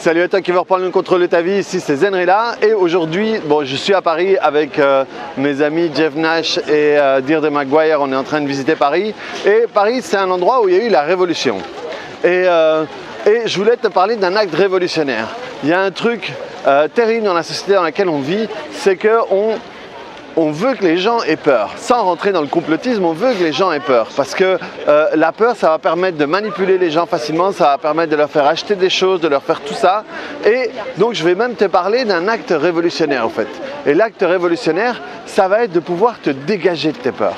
Salut à toi qui veux reprendre le contrôle de ta vie, ici c'est Zenrela et aujourd'hui je suis à Paris avec mes amis Jeff Nash et Deirdre McGuire. On est en train de visiter Paris et Paris c'est un endroit où il y a eu la révolution et je voulais te parler d'un acte révolutionnaire. Il y a un truc terrible dans la société dans laquelle on vit, c'est qu'on veut que les gens aient peur. Sans rentrer dans le complotisme, on veut que les gens aient peur. Parce que la peur, ça va permettre de manipuler les gens facilement, ça va permettre de leur faire acheter des choses, de leur faire tout ça. Et donc, je vais même te parler d'un acte révolutionnaire, en fait. Et l'acte révolutionnaire, ça va être de pouvoir te dégager de tes peurs.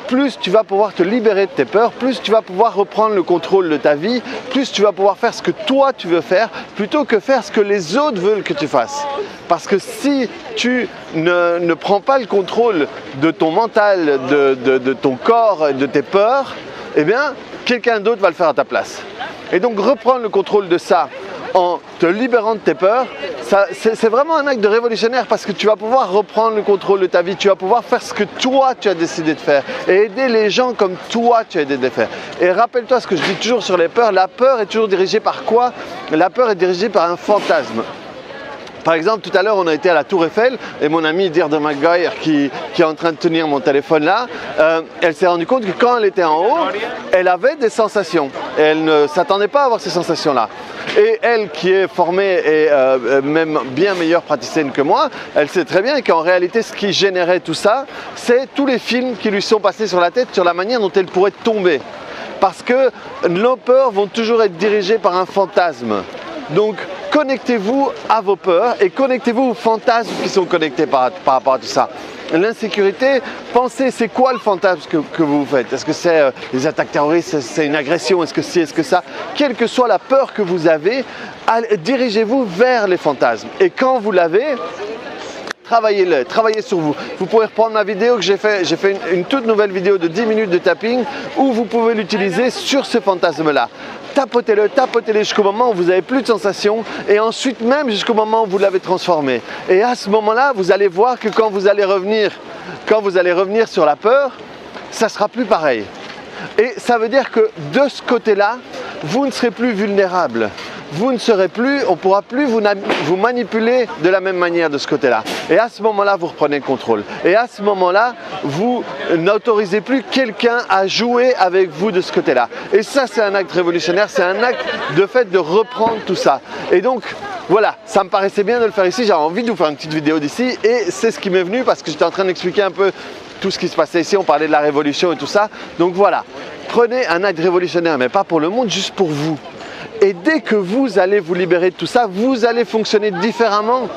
Plus tu vas pouvoir te libérer de tes peurs, plus tu vas pouvoir reprendre le contrôle de ta vie, plus tu vas pouvoir faire ce que toi tu veux faire, plutôt que faire ce que les autres veulent que tu fasses. Parce que si tu ne prends pas le contrôle de ton mental, de ton corps, de tes peurs, eh bien, quelqu'un d'autre va le faire à ta place. Et donc, reprendre le contrôle de ça en te libérant de tes peurs, c'est vraiment un acte de révolutionnaire parce que tu vas pouvoir reprendre le contrôle de ta vie, tu vas pouvoir faire ce que toi tu as décidé de faire et aider les gens comme toi tu as décidé de faire. Et rappelle-toi ce que je dis toujours sur les peurs, la peur est toujours dirigée par quoi? La peur est dirigée par un fantasme. Par exemple, tout à l'heure, on a été à la Tour Eiffel et mon amie Deirdre McGuire, qui est en train de tenir mon téléphone là, elle s'est rendue compte que quand elle était en haut, elle avait des sensations. Et elle ne s'attendait pas à avoir ces sensations-là. Et elle, qui est formée et même bien meilleure praticienne que moi, elle sait très bien qu'en réalité, ce qui générait tout ça, c'est tous les films qui lui sont passés sur la tête sur la manière dont elle pourrait tomber. Parce que nos peurs vont toujours être dirigées par un fantasme. Donc, connectez-vous à vos peurs et connectez-vous aux fantasmes qui sont connectés par rapport à tout ça. L'insécurité, pensez, c'est quoi le fantasme que vous faites? Est-ce que c'est les attaques terroristes, c'est une agression, est-ce que si, est-ce que ça? Quelle que soit la peur que vous avez, dirigez-vous vers les fantasmes. Et quand vous l'avez, travaillez-le, travaillez sur vous. Vous pouvez reprendre ma vidéo que j'ai fait une toute nouvelle vidéo de 10 minutes de tapping où vous pouvez l'utiliser sur ce fantasme-là. Tapotez-le jusqu'au moment où vous n'avez plus de sensation et ensuite même jusqu'au moment où vous l'avez transformé. Et à ce moment-là, vous allez voir que quand vous allez revenir sur la peur, ça ne sera plus pareil. Et ça veut dire que de ce côté-là, vous ne serez plus vulnérable. Vous ne serez plus, on ne pourra plus vous manipuler de la même manière de ce côté-là. Et à ce moment-là, vous reprenez le contrôle. Et à ce moment-là, vous n'autorisez plus quelqu'un à jouer avec vous de ce côté-là. Et ça, c'est un acte révolutionnaire, c'est un acte de fait de reprendre tout ça. Et donc, voilà, ça me paraissait bien de le faire ici. J'avais envie de vous faire une petite vidéo d'ici et c'est ce qui m'est venu parce que j'étais en train d'expliquer un peu tout ce qui se passait ici. On parlait de la révolution et tout ça. Donc voilà, prenez un acte révolutionnaire, mais pas pour le monde, juste pour vous. Et dès que vous allez vous libérer de tout ça, vous allez fonctionner différemment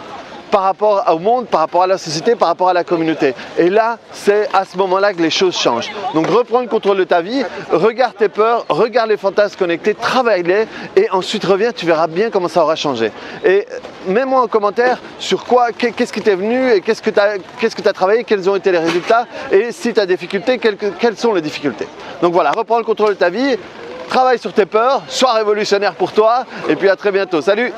par rapport au monde, par rapport à la société, par rapport à la communauté. Et là, c'est à ce moment-là que les choses changent. Donc reprends le contrôle de ta vie, regarde tes peurs, regarde les fantasmes connectés, travaille-les et ensuite reviens, tu verras bien comment ça aura changé. Et mets-moi en commentaire sur quoi, qu'est-ce qui t'est venu et qu'est-ce que tu as travaillé, quels ont été les résultats et si tu as des difficultés, quelles sont les difficultés. Donc voilà, reprends le contrôle de ta vie. Travaille sur tes peurs, sois révolutionnaire pour toi et puis à très bientôt. Salut!